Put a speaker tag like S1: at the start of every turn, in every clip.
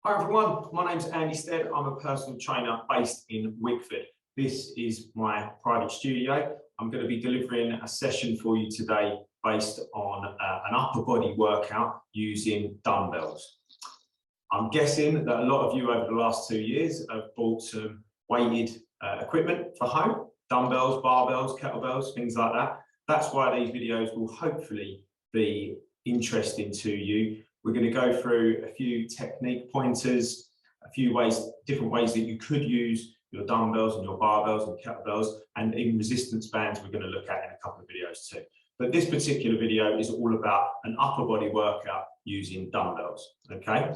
S1: Hi everyone, my name's Andy Stead. I'm a personal trainer based in Wickford. This is my private studio. I'm going to be delivering a session for you today based on an upper body workout using dumbbells. I'm guessing that a lot of you over the last 2 years have bought some weighted equipment for home, dumbbells, barbells, kettlebells, things like that. That's why these videos will hopefully be interesting to you. We're going to go through a few technique pointers, a few ways, different ways that you could use your dumbbells and your barbells and kettlebells, and even resistance bands we're going to look at in a couple of videos too. But this particular video is all about an upper body workout using dumbbells, okay?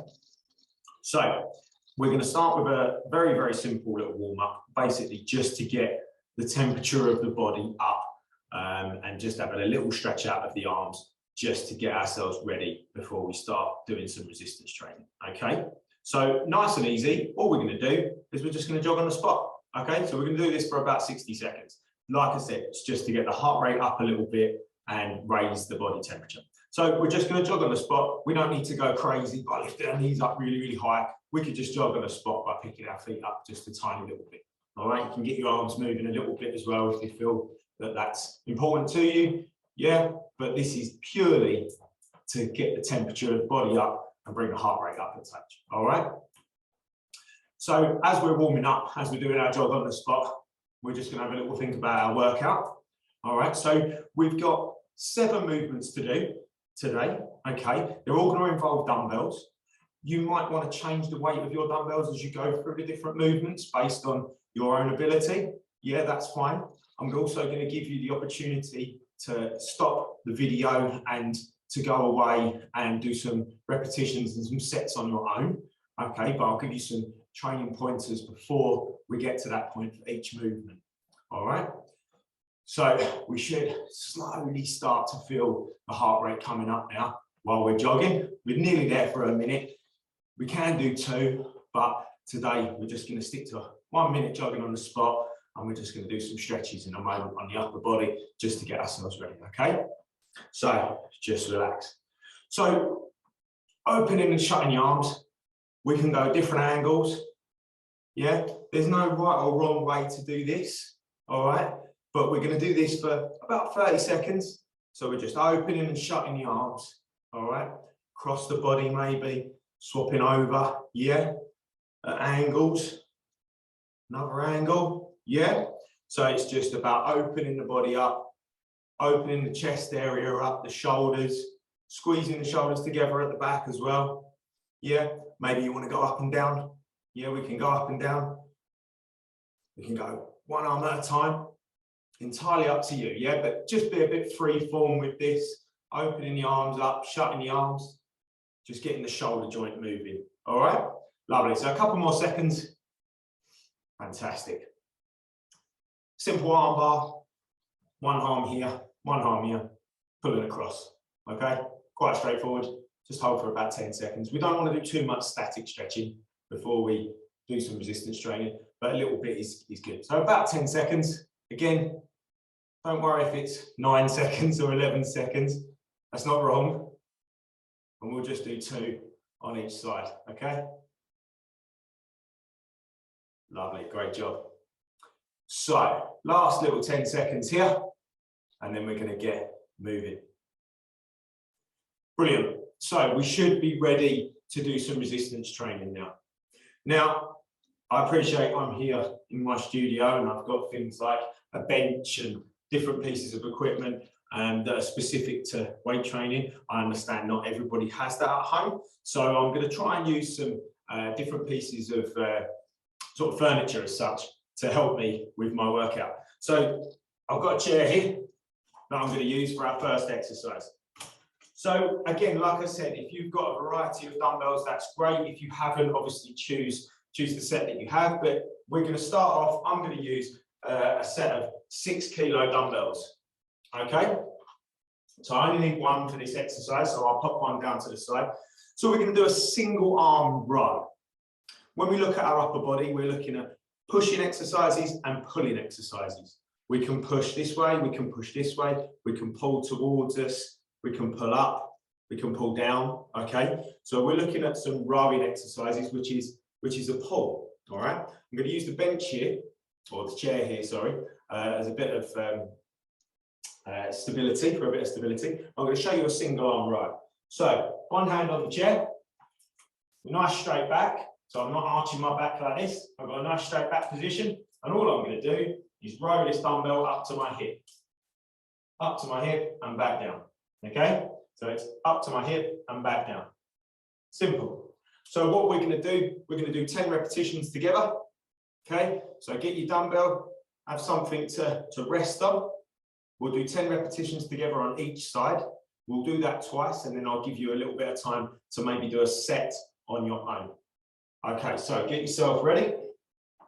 S1: So we're going to start with a very, very simple little warm-up, basically just to get the temperature of the body up and just have a little stretch out of the arms, just to get ourselves ready before we start doing some resistance training, okay? So nice and easy, all we're gonna do is we're just gonna jog on the spot, okay? So we're gonna do this for about 60 seconds. Like I said, it's just to get the heart rate up a little bit and raise the body temperature. So we're just gonna jog on the spot. We don't need to go crazy by lifting our knees up really, really high. We could just jog on the spot by picking our feet up just a tiny little bit, all right? You can get your arms moving a little bit as well if you feel that that's important to you. Yeah, but this is purely to get the temperature of the body up and bring the heart rate up a touch, all right? So as we're warming up, as we're doing our jog on the spot, we're just gonna have a little think about our workout, all right? So we've got 7 movements to do today, okay? They're all gonna involve dumbbells. You might wanna change the weight of your dumbbells as you go through the different movements based on your own ability. Yeah, that's fine. I'm also gonna give you the opportunity to stop the video and to go away and do some repetitions and some sets on your own, okay? But I'll give you some training pointers before we get to that point for each movement, all right? So we should slowly start to feel the heart rate coming up now while we're jogging. We're nearly there for a minute. We can do 2, but today we're just gonna stick to 1 minute jogging on the spot, and we're just going to do some stretches in a moment on the upper body just to get ourselves ready, okay? So just relax. So opening and shutting the arms, we can go different angles, yeah? There's no right or wrong way to do this, all right? But we're going to do this for about 30 seconds. So we're just opening and shutting the arms, all right? Cross the body maybe, swapping over, yeah? At angles, another angle. Yeah, so it's just about opening the body up, opening the chest area up, the shoulders, squeezing the shoulders together at the back as well. Yeah, maybe you want to go up and down. Yeah, we can go up and down. We can go one arm at a time. Entirely up to you, yeah, but just be a bit free form with this. Opening the arms up, shutting the arms, just getting the shoulder joint moving. All right, lovely. So a couple more seconds. Fantastic. Simple arm bar, one arm here, pulling across, okay? Quite straightforward, just hold for about 10 seconds. We don't want to do too much static stretching before we do some resistance training, but a little bit is good. So about 10 seconds, again, don't worry if it's 9 seconds or 11 seconds, that's not wrong. And we'll just do 2 on each side, okay? Lovely, great job. So, last little 10 seconds here, and then we're going to get moving. Brilliant. So, we should be ready to do some resistance training now. Now, I appreciate I'm here in my studio and I've got things like a bench and different pieces of equipment that are specific to weight training. I understand not everybody has that at home. So, I'm going to try and use some different pieces of sort of furniture as such to help me with my workout. So I've got a chair here that I'm going to use for our first exercise. So again, like I said, if you've got a variety of dumbbells, that's great. If you haven't, obviously choose the set that you have, but we're going to start off, I'm going to use a set of 6 kilo dumbbells, okay? So I only need 1 for this exercise, so I'll pop 1 down to the side. So we're going to do a single arm row. When we look at our upper body, we're looking at pushing exercises and pulling exercises. We can push this way, we can push this way, we can pull towards us, we can pull up, we can pull down, okay? So we're looking at some rowing exercises, which is a pull, all right? I'm going to use the bench here, or the chair here, sorry, as a bit of stability, for a bit of stability. I'm going to show you a single arm row. So one hand on the chair, nice straight back. So I'm not arching my back like this. I've got a nice straight back position. And all I'm going to do is row this dumbbell up to my hip and back down. Okay? So it's up to my hip and back down. Simple. So what we're going to do, we're going to do 10 repetitions together. Okay? So get your dumbbell, have something to rest on. We'll do 10 repetitions together on each side. We'll do that twice, and then I'll give you a little bit of time to maybe do a set on your own. Okay, so get yourself ready.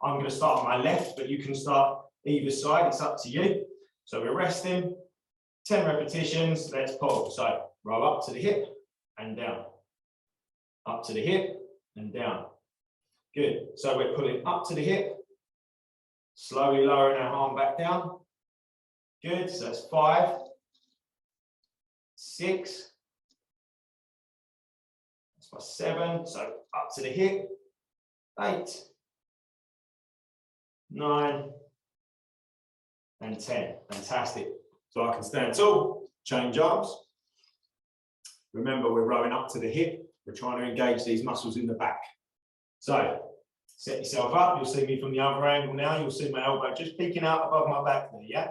S1: I'm going to start on my left, but you can start either side. It's up to you. So we're resting. 10 repetitions. Let's pull. So roll up to the hip and down. Up to the hip and down. Good. So we're pulling up to the hip. Slowly lowering our arm back down. Good. So that's 5, 6. That's my 7. So up to the hip. 8, 9, and 10. Fantastic. So I can stand tall, change arms. Remember, we're rowing up to the hip. We're trying to engage these muscles in the back. So set yourself up. You'll see me from the other angle now. You'll see my elbow just peeking out above my back there, yeah?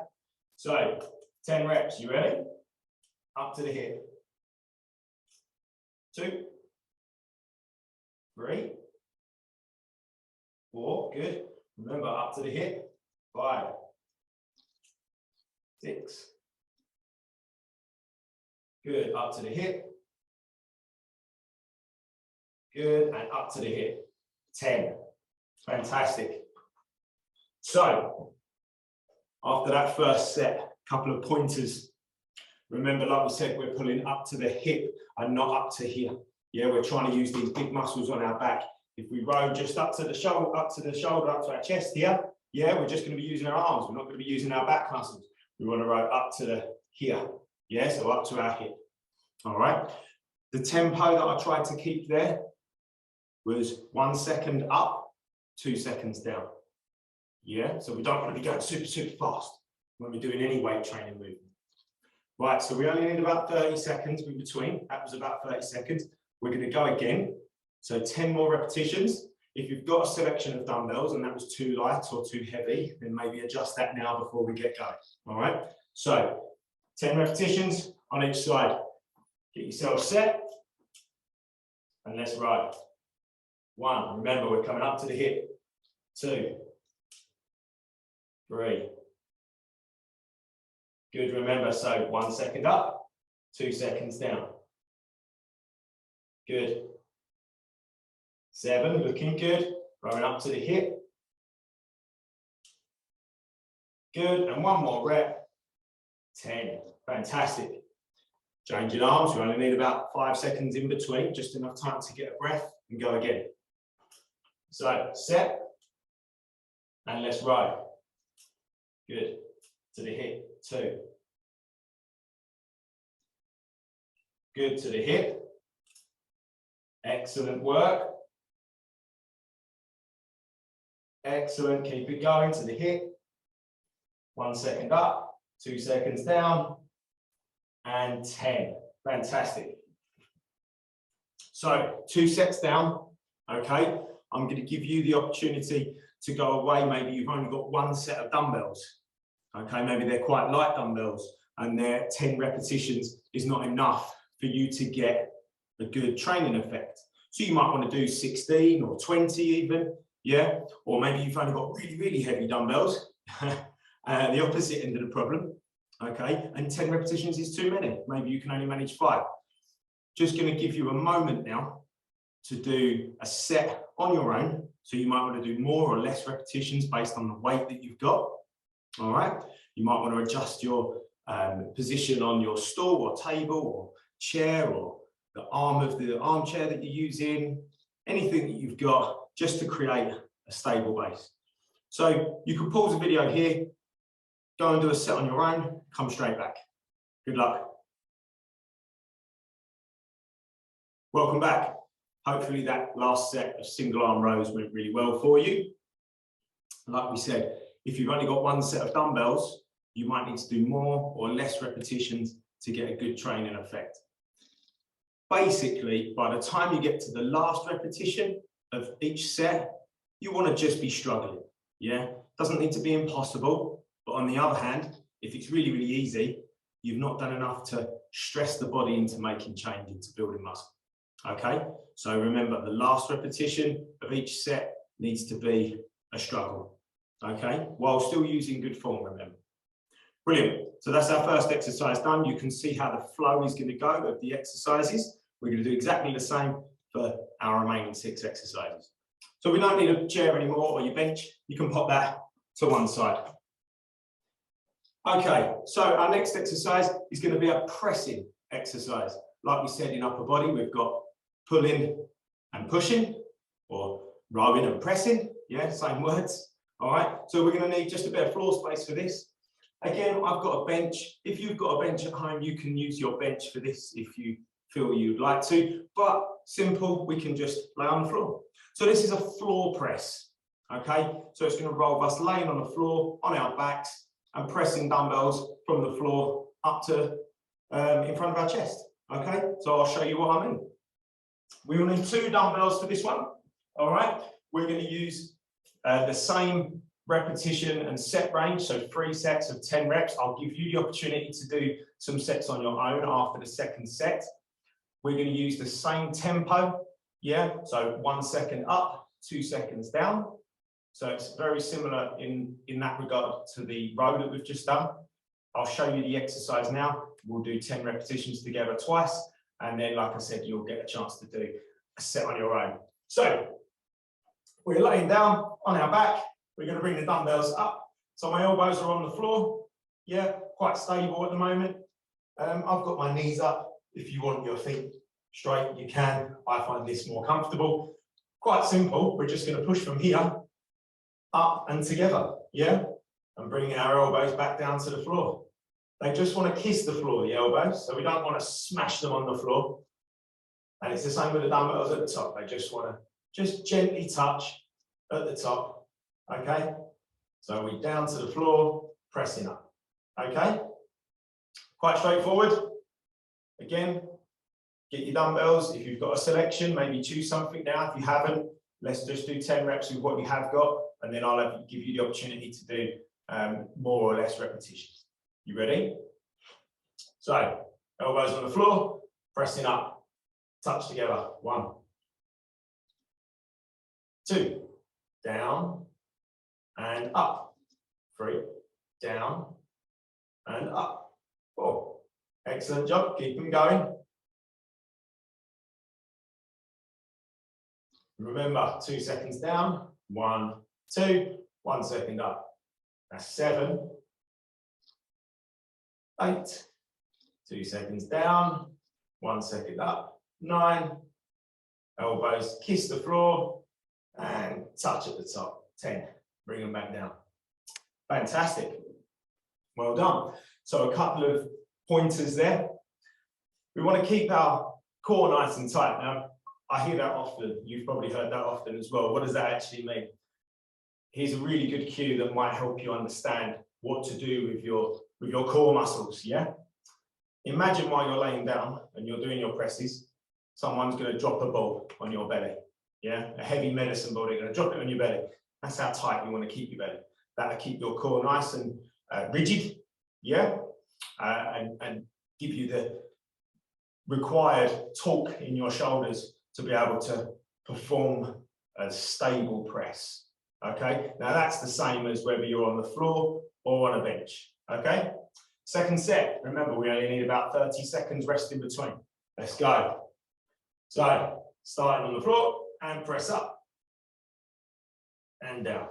S1: So 10 reps. You ready? Up to the hip. 2, 3, 4, good. Remember, up to the hip. 5, 6. Good, up to the hip. Good, and up to the hip. 10. Fantastic. So, after that first set, a couple of pointers. Remember, like we said, we're pulling up to the hip and not up to here. Yeah, we're trying to use these big muscles on our back. If we row just up to the shoulder, up to our chest here, yeah, we're just going to be using our arms. We're not going to be using our back muscles. We want to row up to the here, yeah, so up to our hip. All right. The tempo that I tried to keep there was 1 second up, 2 seconds down. Yeah, so we don't want to be going super, super fast when we're doing any weight training movement. Right, so we only need about 30 seconds in between. That was about 30 seconds. We're going to go again. So 10 more repetitions. If you've got a selection of dumbbells and that was too light or too heavy, then maybe adjust that now before we get going. All right, so 10 repetitions on each side. Get yourself set and let's ride. 1, remember we're coming up to the hip. 2, 3. Good, remember, so 1 second up, 2 seconds down. Good. 7, looking good. Rowing up to the hip. Good, and 1 more rep. 10, fantastic. Changing arms, we only need about 5 seconds in between, just enough time to get a breath and go again. So, set, and let's ride. Good, to the hip, 2. Good, to the hip. Excellent work. Excellent, keep it going to the hip. 1 second up, 2 seconds down, and 10. Fantastic. So 2 sets down, okay? I'm going to give you the opportunity to go away. Maybe you've only got 1 set of dumbbells, okay? Maybe they're quite light dumbbells and their 10 repetitions is not enough for you to get a good training effect. So you might want to do 16 or 20 even, yeah? Or maybe you've only got really, really heavy dumbbells, the opposite end of the problem, okay? And 10 repetitions is too many. Maybe you can only manage 5. Just going to give you a moment now to do a set on your own. So you might want to do more or less repetitions based on the weight that you've got, all right? You might want to adjust your position on your stool or table or chair or the arm of the armchair that you're using, anything that you've got just to create a stable base. So you can pause the video here, go and do a set on your own, come straight back. Good luck. Welcome back. Hopefully that last set of single arm rows went really well for you. Like we said, if you've only got one set of dumbbells, you might need to do more or less repetitions to get a good training effect. Basically, by the time you get to the last repetition of each set, you want to just be struggling. Yeah, doesn't need to be impossible, but on the other hand, if it's really, really easy, you've not done enough to stress the body into making change, into building muscle. Okay, so remember the last repetition of each set needs to be a struggle. Okay, while still using good form, remember. Brilliant. So that's our first exercise done. You can see how the flow is going to go of the exercises. We're going to do exactly the same for our remaining 6 exercises. So we don't need a chair anymore or your bench. You can pop that to one side. Okay, so our next exercise is going to be a pressing exercise. Like we said in upper body, we've got pulling and pushing, or rowing and pressing. Yeah, same words. All right, so we're going to need just a bit of floor space for this. Again, I've got a bench. If you've got a bench at home, you can use your bench for this if you feel you'd like to, but simple, we can just lay on the floor. So this is a floor press, okay? So it's going to involve us laying on the floor, on our backs, and pressing dumbbells from the floor up to in front of our chest, okay? So I'll show you what I mean. We will need 2 dumbbells for this one, all right? We're going to use the same repetition and set range, so 3 sets of 10 reps. I'll give you the opportunity to do some sets on your own after the second set. We're going to use the same tempo, yeah, so 1 second up, 2 seconds down. So it's very similar in that regard to the row that we've just done. I'll show you the exercise now. We'll do 10 repetitions together twice, and then, like I said, you'll get a chance to do a set on your own. So we're laying down on our back. We're going to bring the dumbbells up. So my elbows are on the floor. Yeah, quite stable at the moment. I've got my knees up. If you want your feet straight, you can. I find this more comfortable. Quite simple. We're just going to push from here up and together. Yeah, and bring our elbows back down to the floor. They just want to kiss the floor, the elbows. So we don't want to smash them on the floor. And it's the same with the dumbbells at the top. They just want to just gently touch at the top. Okay, so we're down to the floor, pressing up. Okay, quite straightforward. Again, get your dumbbells. If you've got a selection, maybe choose something now. If you haven't, let's just do 10 reps with what you have got, and then I'll give you the opportunity to do more or less repetitions. You ready? So, elbows on the floor, pressing up, touch together. 1, 2, down and up. 3, down and up. 4. Excellent job. Keep them going. Remember, 2 seconds down. 1, 2. 1 second up. That's 7. 8. 2 seconds down. 1 second up. 9. Elbows kiss the floor and touch at the top. 10. Bring them back down. Fantastic. Well done. So a couple of pointers there. We want to keep our core nice and tight. Now, I hear that often. You've probably heard that often as well. What does that actually mean? Here's a really good cue that might help you understand what to do with your core muscles, yeah? Imagine while you're laying down and you're doing your presses, someone's going to drop a ball on your belly, yeah? A heavy medicine ball, they're going to drop it on your belly. That's how tight you want to keep your belly. That'll keep your core nice and rigid, yeah? And give you the required torque in your shoulders to be able to perform a stable press, okay? Now that's the same as whether you're on the floor or on a bench, okay? Second set, remember we only need about 30 seconds rest in between. Let's go. So, starting on the floor and press up and down.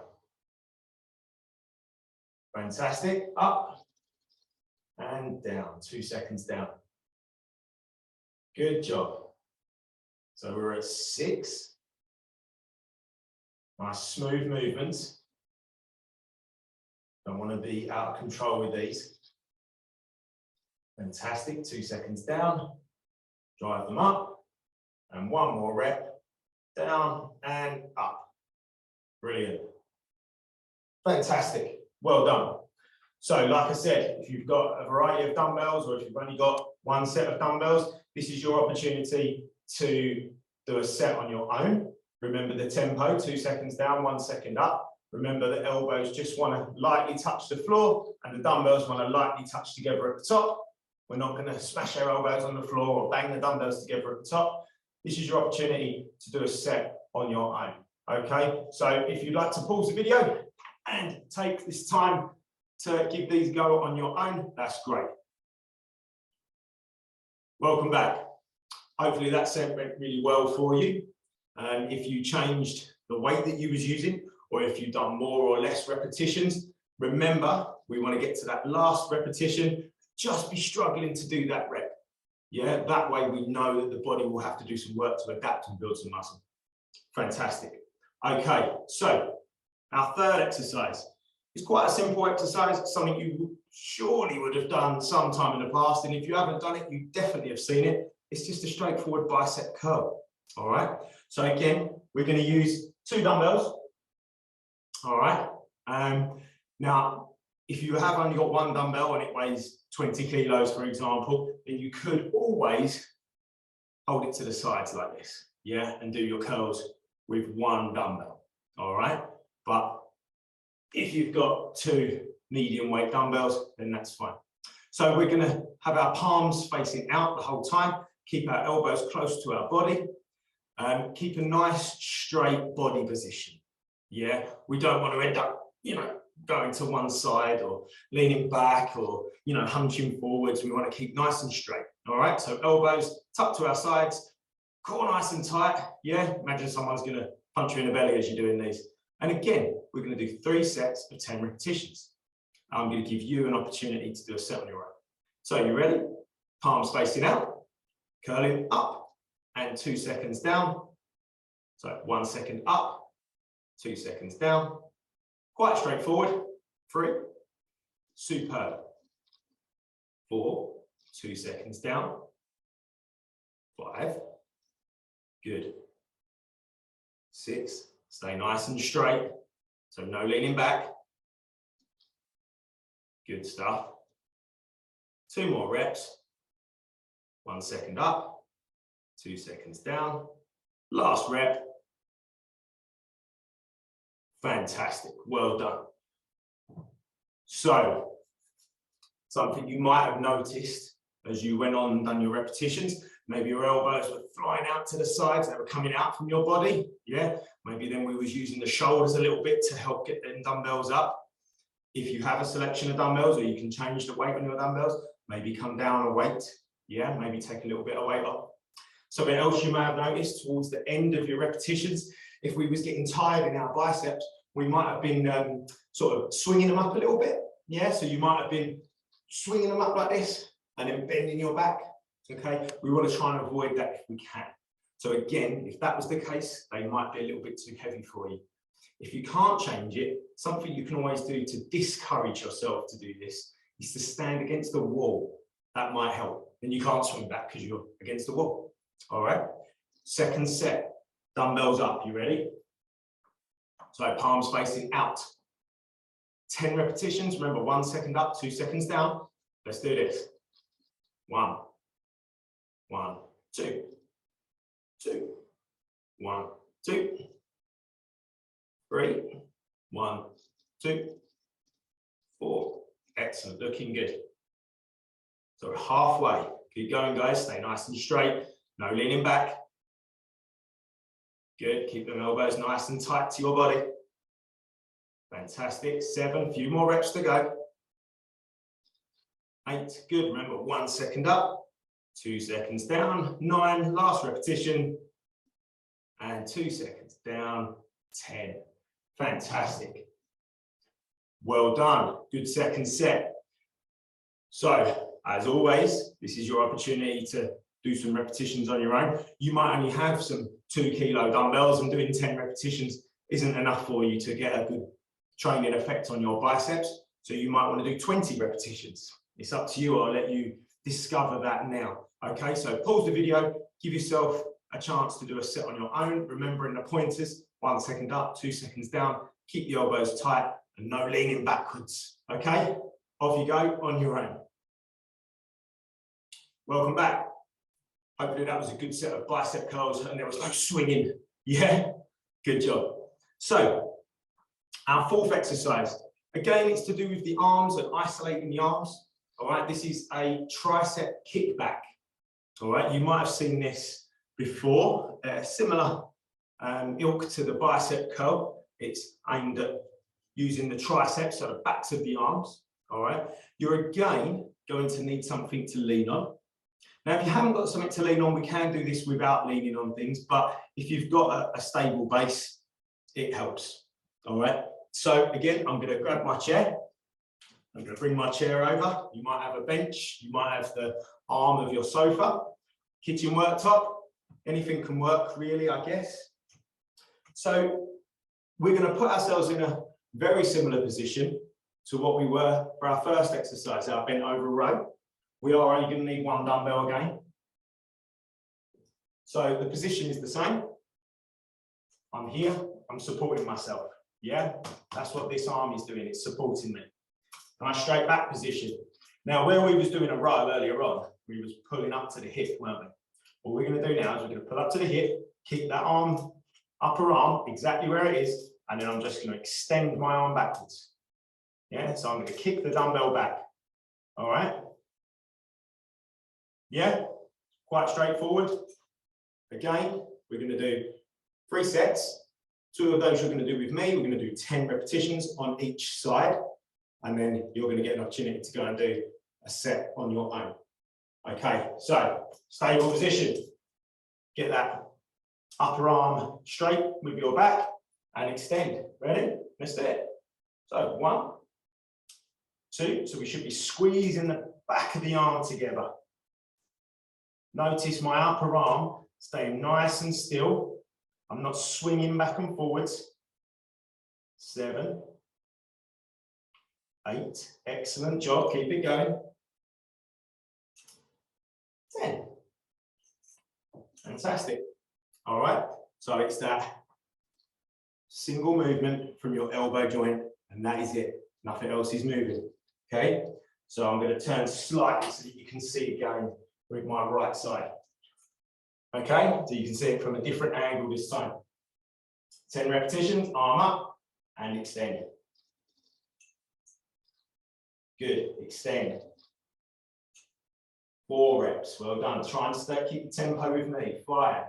S1: Fantastic, up and down, 2 seconds down. Good job. So we're at 6. Nice smooth movements. Don't want to be out of control with these. Fantastic, 2 seconds down. Drive them up And one more rep, down and up. Brilliant. Fantastic. Well done. So like I said, if you've got a variety of dumbbells or if you've only got one set of dumbbells, this is your opportunity to do a set on your own. Remember the tempo, 2 seconds down, 1 second up. Remember the elbows just want to lightly touch the floor and the dumbbells want to lightly touch together at the top. We're not going to smash our elbows on the floor or bang the dumbbells together at the top. This is your opportunity to do a set on your own. Okay, so if you'd like to pause the video and take this time to give these a go on your own, that's great. Welcome back. Hopefully that set went really well for you. If you changed the weight that you was using, or if you've done more or less repetitions, remember, we want to get to that last repetition. Just be struggling to do that rep. Yeah, that way we know that the body will have to do some work to adapt and build some muscle. Fantastic. Okay, so our third exercise is quite a simple exercise. It's something you surely would have done sometime in the past, and if you haven't done it, you definitely have seen it. It's just a straightforward bicep curl. All right. So again, we're going to use 2 dumbbells. All right. Now, if you have only got 1 dumbbell and it weighs 20 kilos, for example, then you could always hold it to the sides like this, yeah, and do your curls with 1 dumbbell, all right? But if you've got 2 medium weight dumbbells, then that's fine. So we're gonna have our palms facing out the whole time, keep our elbows close to our body, keep a nice straight body position, yeah? We don't want to end up, you know, going to one side or leaning back or, you know, hunching forwards. We want to keep nice and straight. All right, so elbows tucked to our sides, core nice and tight. Yeah, imagine someone's going to punch you in the belly as you're doing these. And again, we're going to do 3 sets of 10 repetitions. I'm going to give you an opportunity to do a set on your own. So you ready? Palms facing out, curling up, and 2 seconds down. So 1 second up, 2 seconds down. Quite straightforward. 3, superb. 4, 2 seconds down. 5, good. 6, stay nice and straight, so no leaning back. Good stuff. 2 more reps. 1 second up, 2 seconds down. Last rep. Fantastic, well done. So, something you might have noticed as you went on and done your repetitions, maybe your elbows were flying out to the sides, they were coming out from your body, yeah? Maybe then we was using the shoulders a little bit to help get them dumbbells up. If you have a selection of dumbbells, or you can change the weight on your dumbbells, maybe come down a weight, yeah? Maybe take a little bit of weight off. Something else you may have noticed towards the end of your repetitions, if we was getting tired in our biceps, we might have been sort of swinging them up a little bit. Yeah, so you might have been swinging them up like this and then bending your back. Okay, we want to try and avoid that if we can. So again, if that was the case, they might be a little bit too heavy for you. If you can't change it, something you can always do to discourage yourself to do this is to stand against the wall. That might help. And you can't swing back because you're against the wall. All right, second set, dumbbells up, you ready? So palms facing out. 10 repetitions, remember 1 second up, 2 seconds down. Let's do this. 1, 1, 2, 2, 1, 2, 3, 1, 2, 4. Excellent, looking good. So we're halfway. Keep going, guys. Stay nice and straight. No leaning back. Good. Keep them elbows nice and tight to your body. Fantastic. 7. Few more reps to go. 8. Good. Remember, 1 second up. 2 seconds down. 9. Last repetition. And 2 seconds down. 10. Fantastic. Well done. Good second set. So, as always, this is your opportunity to do some repetitions on your own. You might only have some 2 kilo dumbbells, and doing 10 repetitions isn't enough for you to get a good training effect on your biceps. So you might want to do 20 repetitions. It's up to you. I'll let you discover that now. Okay, so pause the video, give yourself a chance to do a set on your own, remembering the pointers, 1 second up, 2 seconds down, keep the elbows tight and no leaning backwards, okay? Off you go on your own. Welcome back. Hopefully that was a good set of bicep curls and there was no swinging. Yeah, good job. So our fourth exercise, again, it's to do with the arms and isolating the arms. All right, this is a tricep kickback. All right, you might have seen this before, similar ilk to the bicep curl. It's aimed at using the triceps, so the backs of the arms. All right, you're again going to need something to lean on. Now, if you haven't got something to lean on, we can do this without leaning on things, but if you've got a stable base, it helps. All right, so again, I'm going to grab my chair. I'm going to bring my chair over. You might have a bench, you might have the arm of your sofa, kitchen worktop, anything can work really, I guess. So we're going to put ourselves in a very similar position to what we were for our first exercise, our bent over row. We are only going to need 1 dumbbell again. So the position is the same. I'm here, I'm supporting myself. Yeah, that's what this arm is doing, it's supporting me. Nice straight back position. Now, where we was doing a row earlier on, we was pulling up to the hip, weren't we? What we're going to do now is we're going to pull up to the hip, keep that arm, upper arm, exactly where it is, and then I'm just going to extend my arm backwards. Yeah, so I'm going to kick the dumbbell back. All right? Yeah, quite straightforward. Again, we're going to do 3 sets. 2 of those you're going to do with me. We're going to do 10 repetitions on each side. And then you're going to get an opportunity to go and do a set on your own. Okay, so stable position. Get that upper arm straight with your back and extend. Ready? Let's do it. So 1, 2. So we should be squeezing the back of the arm together. Notice my upper arm staying nice and still. I'm not swinging back and forwards. 7, 8, excellent job, keep it going. 10, fantastic. All right, so it's that single movement from your elbow joint, and that is it, nothing else is moving, okay? So I'm going to turn slightly so that you can see it going with my right side. Okay, so you can see it from a different angle this time. 10 repetitions, arm up, and extend. Good, extend. 4 reps, well done. Try and keep the tempo with me. 5,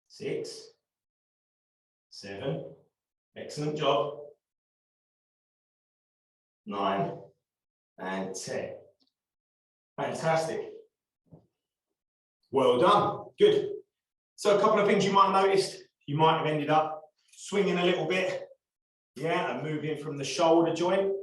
S1: 6, 7, excellent job. 9, and 10. Fantastic. Well done, good. So a couple of things you might have noticed. You might have ended up swinging a little bit, yeah, and moving from the shoulder joint.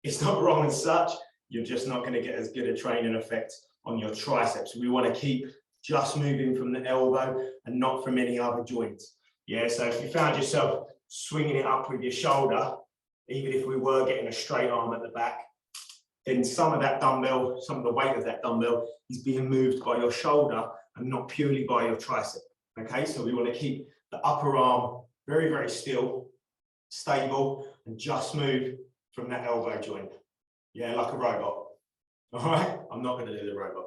S1: It's not wrong as such, you're just not going to get as good a training effect on your triceps. We want to keep just moving from the elbow and not from any other joints. Yeah, so if you found yourself swinging it up with your shoulder, even if we were getting a straight arm at the back, then some of that dumbbell, some of the weight of that dumbbell is being moved by your shoulder and not purely by your tricep. Okay, so we want to keep the upper arm very, very still, stable, and just move from that elbow joint. Yeah, like a robot. All right, I'm not going to do the robot.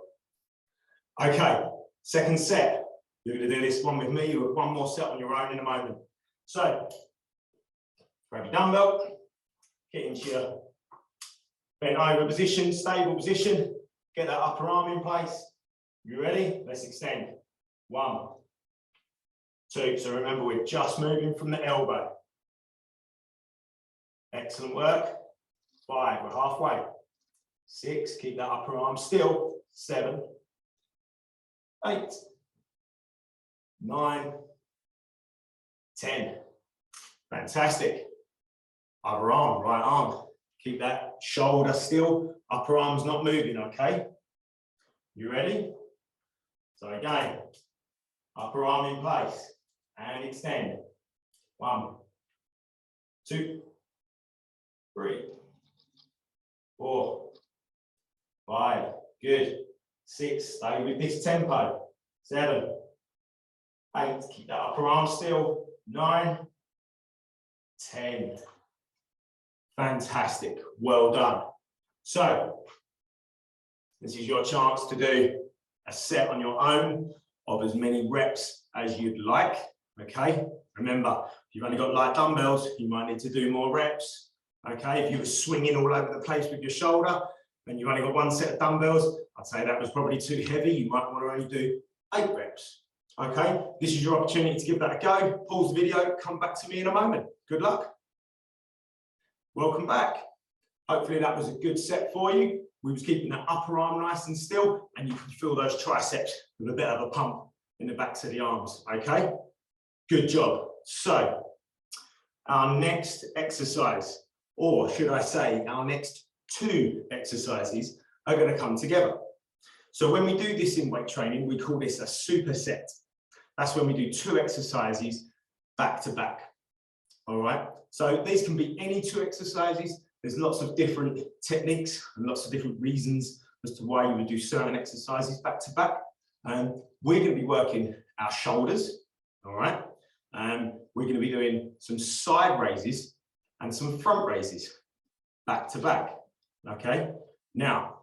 S1: Okay, second set. You're going to do this one with me. You have 1 more set on your own in a moment. So, grab your dumbbell, get into your bent over position, stable position. Get that upper arm in place. You ready? Let's extend. 1, 2. So remember, we're just moving from the elbow. Excellent work. 5, we're halfway. 6, keep that upper arm still. 7, 8, 9, 10. Fantastic. Other arm, right arm. Keep that shoulder still. Upper arm's not moving, okay? You ready? So again, upper arm in place and extend. 1, 2, 3, 4, 5. Good. 6, stay with this tempo. 7, 8, keep that upper arm still. 9, 10. Fantastic, well done. So, this is your chance to do a set on your own of as many reps as you'd like, okay? Remember, if you've only got light dumbbells, you might need to do more reps, okay? If you were swinging all over the place with your shoulder, and you've only got one set of dumbbells, I'd say that was probably too heavy. You might want to only do 8 reps, okay? This is your opportunity to give that a go. Pause the video, come back to me in a moment. Good luck. Welcome back. Hopefully that was a good set for you. We was keeping that upper arm nice and still, and you can feel those triceps with a bit of a pump in the backs of the arms, okay? Good job. So, our next exercise, or should I say, our next 2 exercises are going to come together. So when we do this in weight training, we call this a superset. That's when we do 2 exercises back to back. All right. So these can be any 2 exercises. There's lots of different techniques and lots of different reasons as to why you would do certain exercises back to back. We're going to be working our shoulders. All right. We're going to be doing some side raises and some front raises back to back. Okay. Now,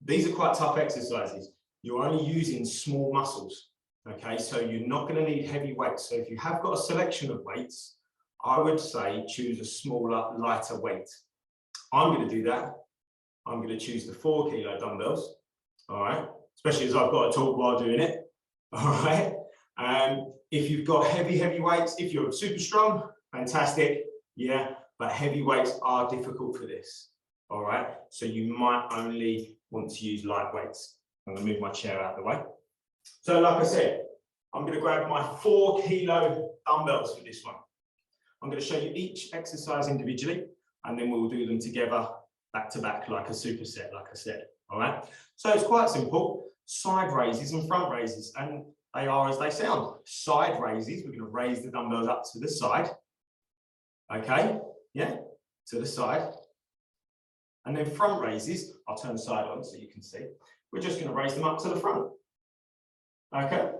S1: these are quite tough exercises. You're only using small muscles. Okay, so you're not going to need heavy weights. So if you have got a selection of weights, I would say choose a smaller, lighter weight. I'm going to do that. I'm going to choose the 4 kilo dumbbells. All right, especially as I've got to talk while doing it. All right. If you've got heavy weights, if you're super strong, fantastic. Yeah, but heavy weights are difficult for this. All right, so you might only want to use light weights. I'm going to move my chair out of the way. So like I said, I'm going to grab my 4 kilo dumbbells for this one. I'm going to show you each exercise individually, and then we'll do them together back to back like a superset, like I said. All right. So it's quite simple. Side raises and front raises, and they are as they sound. Side raises, we're going to raise the dumbbells up to the side. Okay. Yeah. To the side. And then front raises, I'll turn the side on so you can see. We're just going to raise them up to the front. Okay.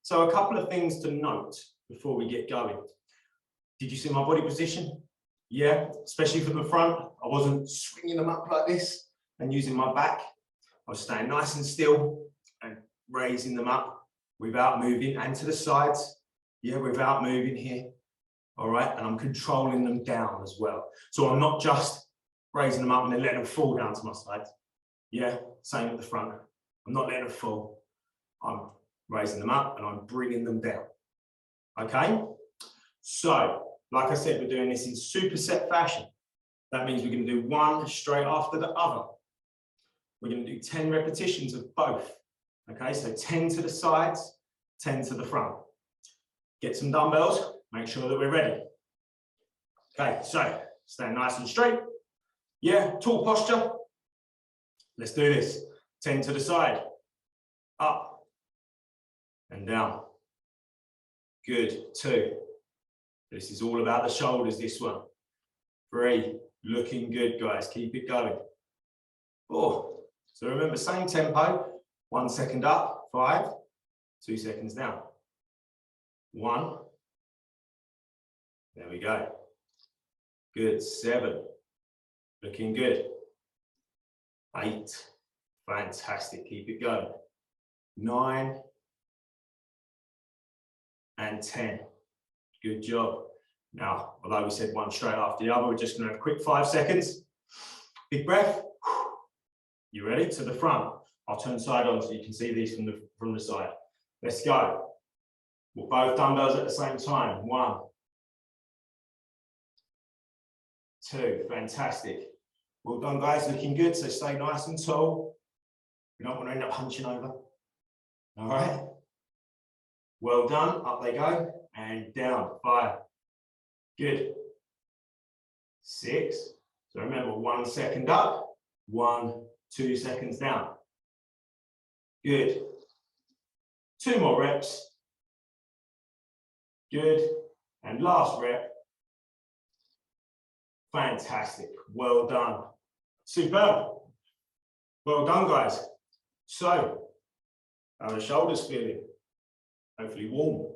S1: So a couple of things to note before we get going. Did you see my body position? Yeah, especially from the front. I wasn't swinging them up like this and using my back. I was staying nice and still and raising them up without moving, and to the sides. Yeah, without moving here. All right, and I'm controlling them down as well. So I'm not just raising them up and then letting them fall down to my sides. Yeah, same at the front. I'm not letting them fall. I'm raising them up and I'm bringing them down. Okay? So, like I said, we're doing this in superset fashion. That means we're going to do one straight after the other. We're going to do 10 repetitions of both. Okay, so 10 to the sides, 10 to the front. Get some dumbbells, make sure that we're ready. Okay, so stand nice and straight. Yeah, tall posture. Let's do this. 10 to the side, up and down. Good, 2. This is all about the shoulders, this one. 3, looking good, guys, keep it going. 4, so remember, same tempo, 1 second up, 5, 2 seconds down. 1, there we go. Good, 7, looking good. 8, fantastic, keep it going. 9 and 10, good job. Now, although we said one straight after the other, we're just going to have a quick 5 seconds. Big breath. You ready? To the front. I'll turn side on so you can see these from the side. Let's go. We'll both dumbbells at the same time. 1, 2, fantastic. Well done, guys, looking good, so stay nice and tall. We don't want to end up hunching over. All right. Well done, up they go, and down, 5. Good. 6, so remember, 1 second up, 1, 2 seconds down. Good. 2 more reps. Good, and last rep. Fantastic, well done. Superb. Well done, guys. So, how are the shoulders feeling? Hopefully warm.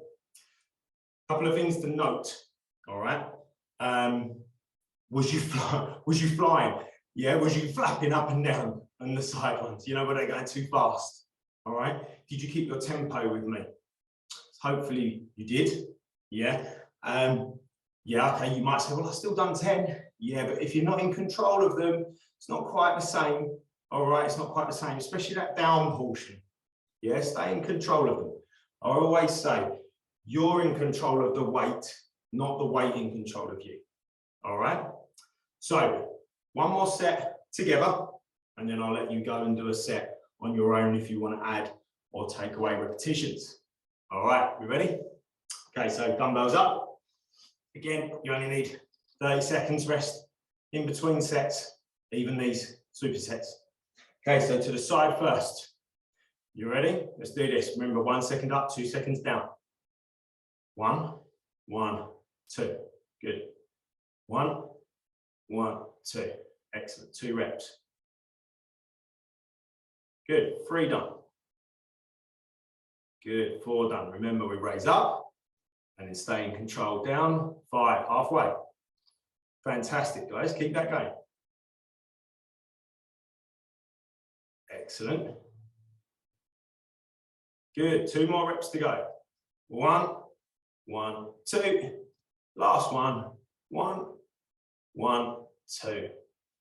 S1: Couple of things to note, all right? Was you flying? Yeah, was you flapping up and down on the side ones? You know, were they going too fast? All right? Did you keep your tempo with me? Hopefully you did. Yeah. Yeah, okay, you might say, well, I've still done 10. Yeah, but if you're not in control of them, it's not quite the same. All right, it's not quite the same, especially that down portion. Yeah, stay in control of them. I always say, you're in control of the weight, not the weight in control of you. All right? So, one more set together, and then I'll let you go and do a set on your own if you want to add or take away repetitions. All right, we ready? Okay, so dumbbells up. Again, you only need 30 seconds rest in between sets, even these supersets. Okay, so to the side first. You ready? Let's do this. Remember, 1 second up, 2 seconds down. 1, 1, 2. Good. 1, 1, 2. Excellent. 2 reps. Good. 3 done. Good. 4 done. Remember, we raise up and then stay in control down. 5, halfway. Fantastic, guys. Keep that going. Excellent. Good. 2 more reps to go. 1, 1, 2. Last one. 1, 1, 2.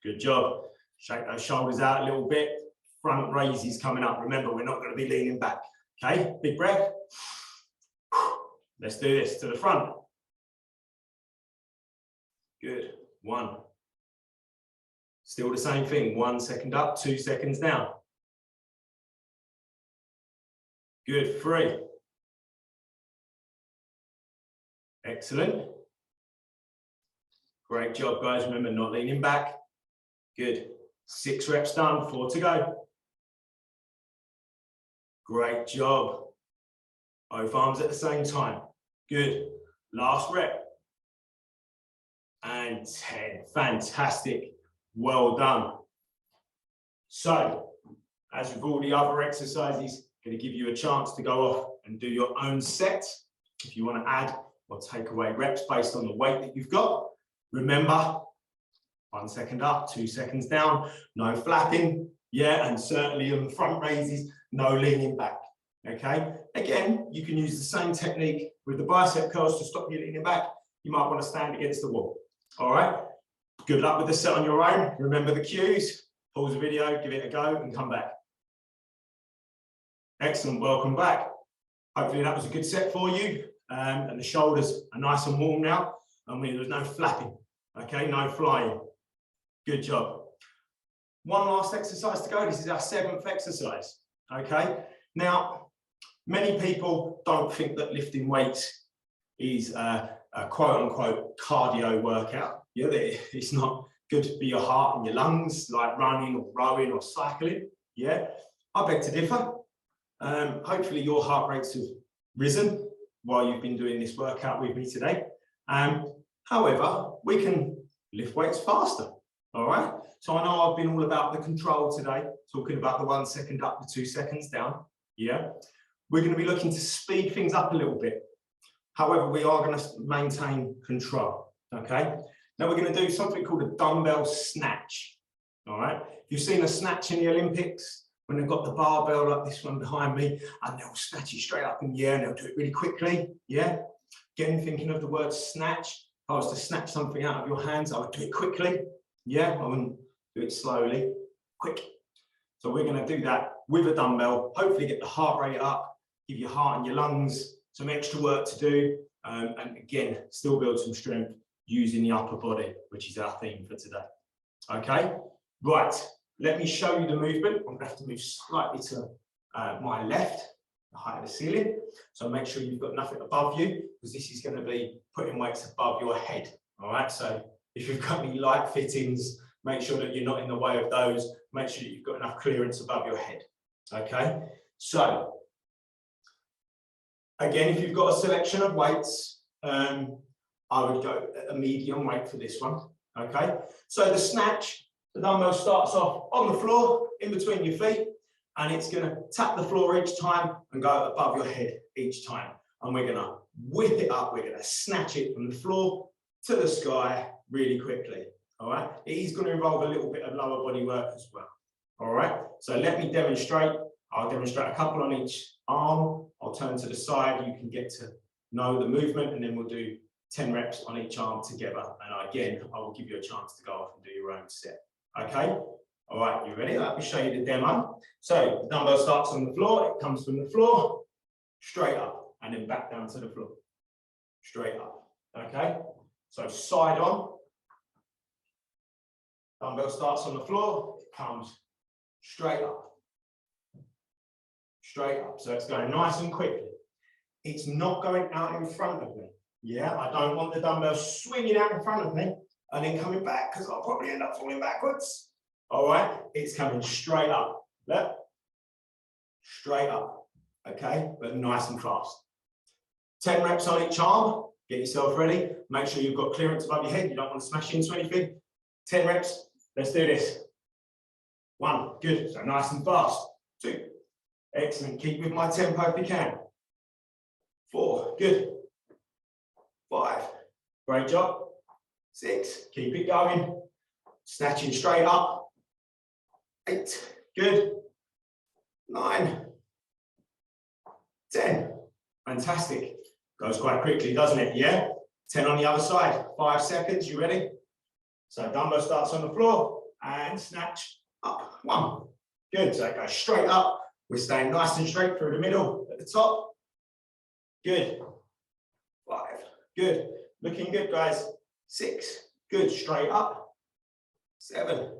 S1: Good job. Shake those shoulders out a little bit. Front raises coming up. Remember, we're not going to be leaning back. Okay, big breath. Let's do this to the front. Good. 1. Still the same thing. 1 second up, 2 seconds down. Good. 3. Excellent. Great job, guys. Remember, not leaning back. Good. 6 reps done. 4 to go. Great job. Both arms at the same time. Good. Last rep. And 10. Fantastic. Well done. So, as with all the other exercises, I'm going to give you a chance to go off and do your own set. If you want to add or take away reps based on the weight that you've got. Remember, 1 second up, 2 seconds down, no flapping. Yeah, and certainly on the front raises, no leaning back. Okay, again, you can use the same technique with the bicep curls to stop you leaning back. You might want to stand against the wall. All right, good luck with the set on your own. Remember the cues, pause the video, give it a go and come back. Excellent, welcome back. Hopefully that was a good set for you. And the shoulders are nice and warm now. And there's no flapping, okay, no flying. Good job. One last exercise to go. This is our 7th exercise, okay? Now, many people don't think that lifting weights is a quote-unquote cardio workout. Yeah, it's not good for your heart and your lungs, like running or rowing or cycling. Yeah, I beg to differ. Hopefully your heart rates have risen while you've been doing this workout with me today. However, we can lift weights faster, all right? So I know I've been all about the control today, talking about the 1 second up, the 2 seconds down, yeah? We're gonna be looking to speed things up a little bit. However, we are gonna maintain control, okay? Now we're gonna do something called a dumbbell snatch, all right? You've seen a snatch in the Olympics, when they've got the barbell like this one behind me, and they'll snatch it straight up in the air and they'll do it really quickly, yeah? Again, thinking of the word snatch, if I was to snatch something out of your hands, I would do it quickly, yeah? I wouldn't do it slowly, quick. So we're gonna do that with a dumbbell, hopefully get the heart rate up, give your heart and your lungs some extra work to do, and again, still build some strength using the upper body, which is our theme for today, okay? Right. Let me show you the movement. I'm going to have to move slightly to my left, the height of the ceiling. So make sure you've got nothing above you, because this is going to be putting weights above your head. All right. So if you've got any light fittings, make sure that you're not in the way of those. Make sure that you've got enough clearance above your head. Okay. So again, if you've got a selection of weights, I would go a medium weight for this one. Okay. So the snatch. The dumbbell starts off on the floor, in between your feet, and it's going to tap the floor each time and go above your head each time. And we're going to whip it up. We're going to snatch it from the floor to the sky really quickly. All right. It is going to involve a little bit of lower body work as well. All right. So let me demonstrate. I'll demonstrate a couple on each arm. I'll turn to the side. You can get to know the movement, and then we'll do 10 reps on each arm together. And again, I will give you a chance to go off and do your own set. Okay. All right. You ready? Let me show you the demo. So the dumbbell starts on the floor. It comes from the floor straight up and then back down to the floor. Straight up. Okay. So side on. Dumbbell starts on the floor. It comes straight up. Straight up. So it's going nice and quickly. It's not going out in front of me. Yeah, I don't want the dumbbell swinging out in front of me and then coming back, because I'll probably end up falling backwards. All right, it's coming straight up. Look, straight up. Okay, but nice and fast. 10 reps on each arm. Get yourself ready. Make sure you've got clearance above your head. You don't want to smash into anything. 10 reps. Let's do this. 1, good. So nice and fast. 2, excellent. Keep with my tempo if you can. 4, good. 5, great job. 6, keep it going. Snatching straight up. 8, good. 9, 10, fantastic. Goes quite quickly, doesn't it? Yeah. 10 on the other side. 5 seconds. You ready? So dumbbell starts on the floor and snatch up. 1, good. So it goes straight up. We're staying nice and straight through the middle at the top. Good. 5, good. Looking good, guys. 6, good. Straight up. 7,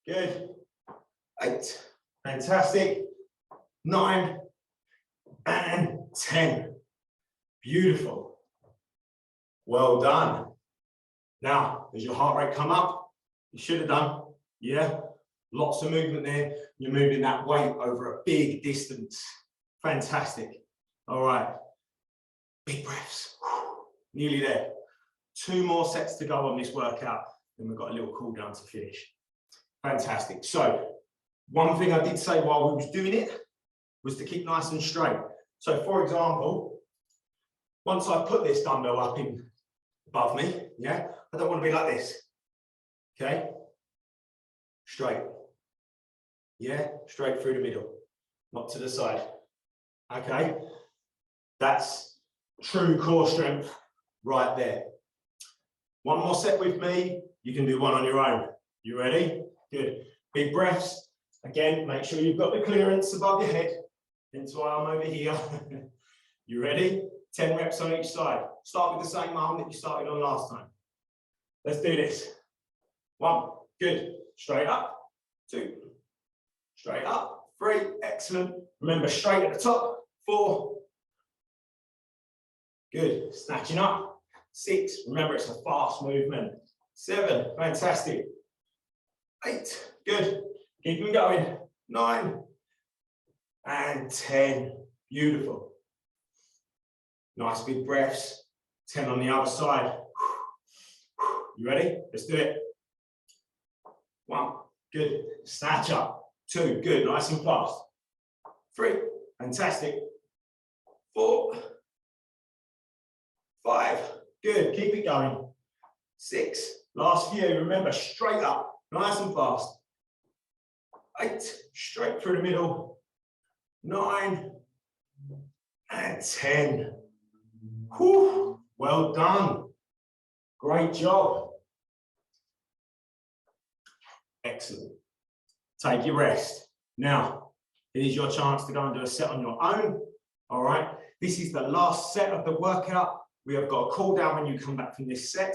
S1: good. 8, fantastic. 9 and 10. Beautiful. Well done. Now, does your heart rate come up? You should have done. Yeah. Lots of movement there. You're moving that weight over a big distance. Fantastic. All right. Big breaths. Nearly there. 2 more sets to go on this workout. Then we've got a little cool down to finish. Fantastic. So, one thing I did say while we was doing it was to keep nice and straight. So, for example, once I put this dumbbell up in above me, yeah, I don't want to be like this. Okay? Straight. Yeah, straight through the middle, not to the side. Okay? That's true core strength right there. 1 more set with me. You can do 1 on your own. You ready? Good. Big breaths. Again, make sure you've got the clearance above your head. Hence why I'm over here. You ready? 10 reps on each side. Start with the same arm that you started on last time. Let's do this. 1, good. Straight up. 2, straight up. 3, excellent. Remember, straight at the top. 4, good. Snatching up. 6, remember, it's a fast movement. 7, fantastic. 8, good. Keep them going. 9 and 10. Beautiful. Nice big breaths. 10 on the other side. You ready? Let's do it. 1, good. Snatch up. 2, good. Nice and fast. 3, fantastic. 4, 5, good. Keep it going. 6, last few. Remember, straight up. Nice and fast. 8, straight through the middle. 9 and 10. Whew, well done. Great job. Excellent. Take your rest. Now, it is your chance to go and do a set on your own. All right. This is the last set of the workout. We have got a cool down when you come back from this set.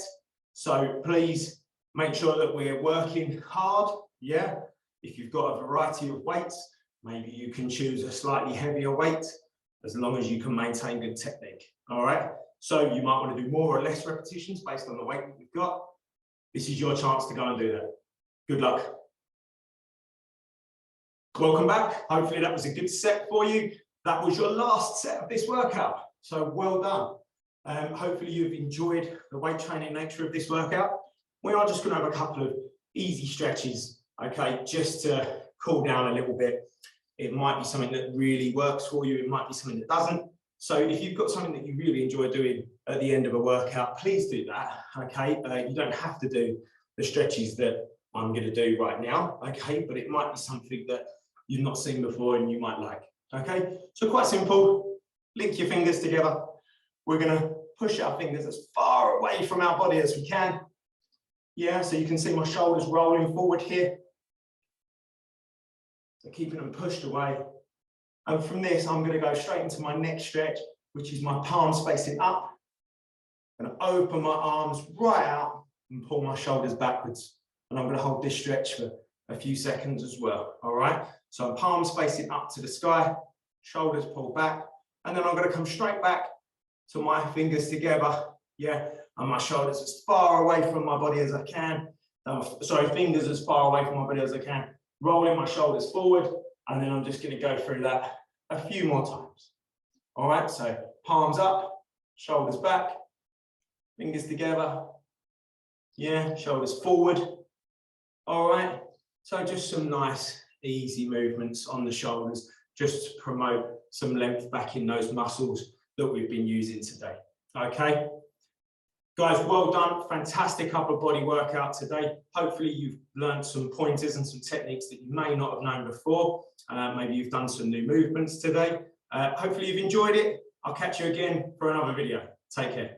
S1: So please make sure that we're working hard. Yeah. If you've got a variety of weights, maybe you can choose a slightly heavier weight as long as you can maintain good technique. All right. So you might want to do more or less repetitions based on the weight that you've got. This is your chance to go and do that. Good luck. Welcome back. Hopefully that was a good set for you. That was your last set of this workout. So well done. Hopefully you've enjoyed the weight training nature of this workout. We are just going to have a couple of easy stretches, okay, just to cool down a little bit. It might be something that really works for you. It might be something that doesn't. So if you've got something that you really enjoy doing at the end of a workout, please do that, okay? You don't have to do the stretches that I'm going to do right now, okay? But it might be something that you've not seen before and you might like, okay? So quite simple. Link your fingers together. We're going to push our fingers as far away from our body as we can. Yeah, so you can see my shoulders rolling forward here. So keeping them pushed away. And from this, I'm going to go straight into my next stretch, which is my palms facing up. I'm going to open my arms right out and pull my shoulders backwards. And I'm going to hold this stretch for a few seconds as well. All right. So palms facing up to the sky, shoulders pulled back. And then I'm going to come straight back to my fingers together. Yeah. And my shoulders as far away from my body as I can. Sorry, fingers as far away from my body as I can. Rolling my shoulders forward. And then I'm just going to go through that a few more times. All right, so palms up, shoulders back, fingers together. Yeah, shoulders forward. All right, so just some nice, easy movements on the shoulders, just to promote some length back in those muscles that we've been using today. Okay. Guys, well done. Fantastic upper body workout today. Hopefully you've learned some pointers and some techniques that you may not have known before. Maybe you've done some new movements today. Hopefully you've enjoyed it. I'll catch you again for another video. Take care.